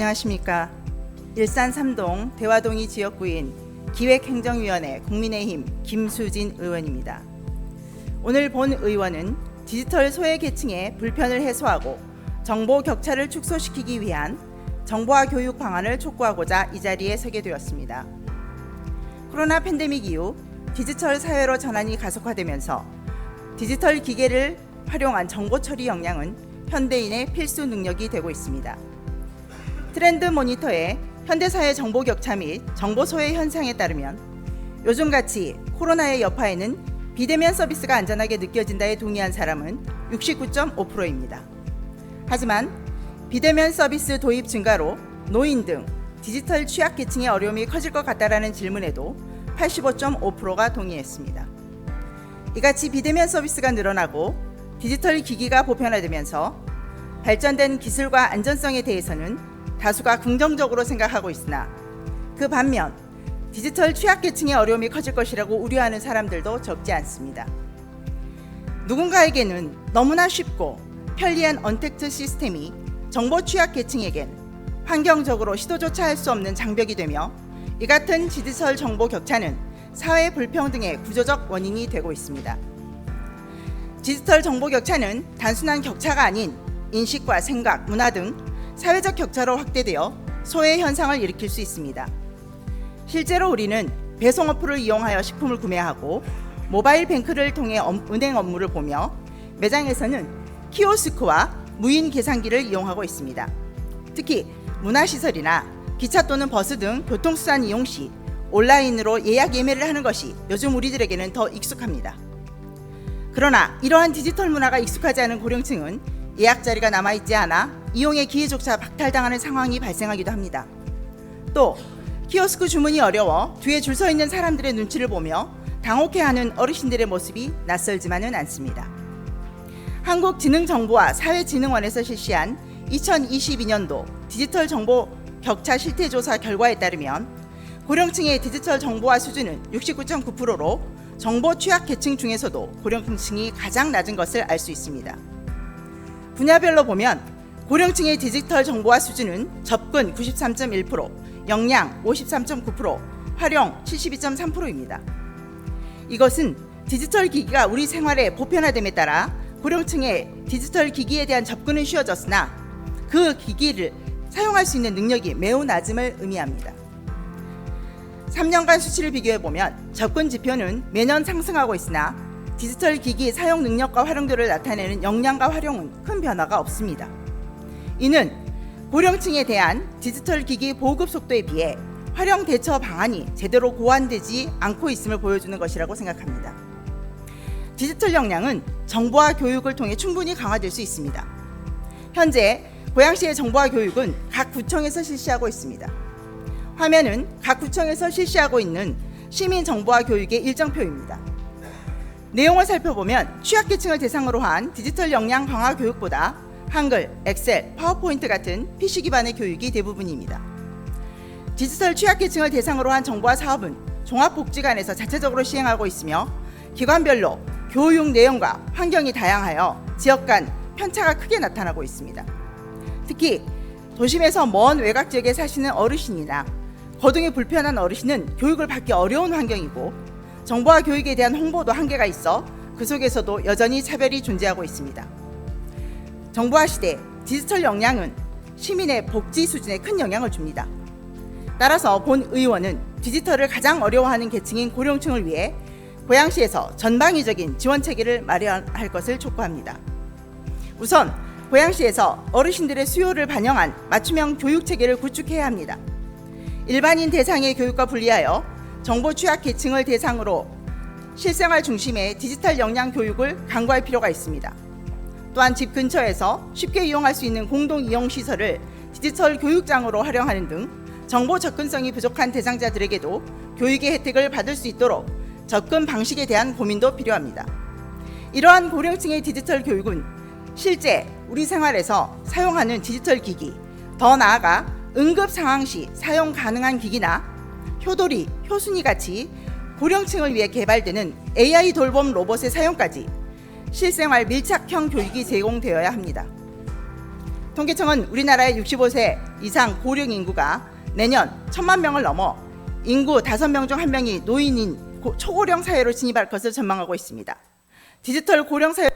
안녕하십니까. 일산 3동 대화동이 지역구인 기획행정위원회 국민의힘 김수진 의원입니다. 오늘 본 의원은 디지털 소외계층의 불편을 해소하고 정보 격차를 축소시키기 위한 정보화 교육 방안을 촉구하고자 이 자리에 서게 되었습니다. 코로나 팬데믹 이후 디지털 사회로 전환이 가속화되면서 디지털 기계를 활용한 정보 처리 역량은 현대인의 필수 능력이 되고 있습니다. 트렌드 모니터의 현대사회 정보 격차 및 정보 소외 현상에 따르면 요즘같이 코로나의 여파에는 비대면 서비스가 안전하게 느껴진다에 동의한 사람은 69.5%입니다. 하지만 비대면 서비스 도입 증가로 노인 등 디지털 취약계층의 어려움이 커질 것 같다라는 질문에도 85.5%가 동의했습니다. 이같이 비대면 서비스가 늘어나고 디지털 기기가 보편화되면서 발전된 기술과 안전성에 대해서는 다수가 긍정적으로 생각하고 있으나 그 반면 디지털 취약계층의 어려움이 커질 것이라고 우려하는 사람들도 적지 않습니다. 누군가에게는 너무나 쉽고 편리한 언택트 시스템이 정보 취약계층에겐 환경적으로 시도조차 할 수 없는 장벽이 되며 이 같은 디지털 정보 격차는 사회 불평등의 구조적 원인이 되고 있습니다. 디지털 정보 격차는 단순한 격차가 아닌 인식과 생각, 문화 등 사회적 격차로 확대되어 소외 현상을 일으킬 수 있습니다. 실제로 우리는 배송 어플을 이용하여 식품을 구매하고 모바일 뱅크를 통해 은행 업무를 보며 매장에서는 키오스크와 무인 계산기를 이용하고 있습니다. 특히 문화시설이나 기차 또는 버스 등 교통수단 이용 시 온라인으로 예약 예매를 하는 것이 요즘 우리들에게는 더 익숙합니다. 그러나 이러한 디지털 문화가 익숙하지 않은 고령층은 예약 자리가 남아있지 않아 이용의 기회조차 박탈당하는 상황이 발생하기도 합니다. 또 키오스크 주문이 어려워 뒤에 줄 서 있는 사람들의 눈치를 보며 당혹해하는 어르신들의 모습이 낯설지만은 않습니다. 한국지능정보와 사회진흥원에서 실시한 2022년도 디지털 정보 격차 실태조사 결과에 따르면 고령층의 디지털 정보화 수준은 69.9%로 정보 취약 계층 중에서도 고령층이 가장 낮은 것을 알 수 있습니다. 분야별로 보면 고령층의 디지털 정보화 수준은 접근 93.1%, 역량 53.9%, 활용 72.3%입니다. 이것은 디지털 기기가 우리 생활에 보편화됨에 따라 고령층의 디지털 기기에 대한 접근은 쉬워졌으나 그 기기를 사용할 수 있는 능력이 매우 낮음을 의미합니다. 3년간 수치를 비교해보면 접근 지표는 매년 상승하고 있으나 디지털 기기 사용 능력과 활용도를 나타내는 역량과 활용은 큰 변화가 없습니다. 이는 고령층에 대한 디지털 기기 보급 속도에 비해 활용 대처 방안이 제대로 고안되지 않고 있음을 보여주는 것이라고 생각합니다. 디지털 역량은 정보화 교육을 통해 충분히 강화될 수 있습니다. 현재 고양시의 정보화 교육은 각 구청에서 실시하고 있습니다. 화면은 각 구청에서 실시하고 있는 시민 정보화 교육의 일정표입니다. 내용을 살펴보면 취약계층을 대상으로 한 디지털 역량 강화 교육보다 한글, 엑셀, 파워포인트 같은 PC 기반의 교육이 대부분입니다. 디지털 취약계층을 대상으로 한 정보화 사업은 종합복지관에서 자체적으로 시행하고 있으며 기관별로 교육 내용과 환경이 다양하여 지역 간 편차가 크게 나타나고 있습니다. 특히 도심에서 먼 외곽 지역에 사시는 어르신이나 거동이 불편한 어르신은 교육을 받기 어려운 환경이고 정보화 교육에 대한 홍보도 한계가 있어 그 속에서도 여전히 차별이 존재하고 있습니다. 정보화 시대 디지털 역량은 시민의 복지 수준에 큰 영향을 줍니다. 따라서 본 의원은 디지털을 가장 어려워하는 계층인 고령층을 위해 고양시에서 전방위적인 지원 체계를 마련할 것을 촉구합니다. 우선 고양시에서 어르신들의 수요를 반영한 맞춤형 교육 체계를 구축해야 합니다. 일반인 대상의 교육과 분리하여 정보 취약 계층을 대상으로 실생활 중심의 디지털 역량 교육을 강구할 필요가 있습니다. 또한 집 근처에서 쉽게 이용할 수 있는 공동 이용 시설을 디지털 교육장으로 활용하는 등 정보 접근성이 부족한 대상자들에게도 교육의 혜택을 받을 수 있도록 접근 방식에 대한 고민도 필요합니다. 이러한 고령층의 디지털 교육은 실제 우리 생활에서 사용하는 디지털 기기, 더 나아가 응급 상황 시 사용 가능한 기기나 효도리, 효순이 같이 고령층을 위해 개발되는 AI 돌봄 로봇의 사용까지 실생활 밀착형 교육이 제공되어야 합니다. 통계청은 우리나라의 65세 이상 고령 인구가 내년 1,000만 명을 넘어 인구 5명 중 1명이 노인인 초고령 사회로 진입할 것을 전망하고 있습니다. 디지털 고령 사회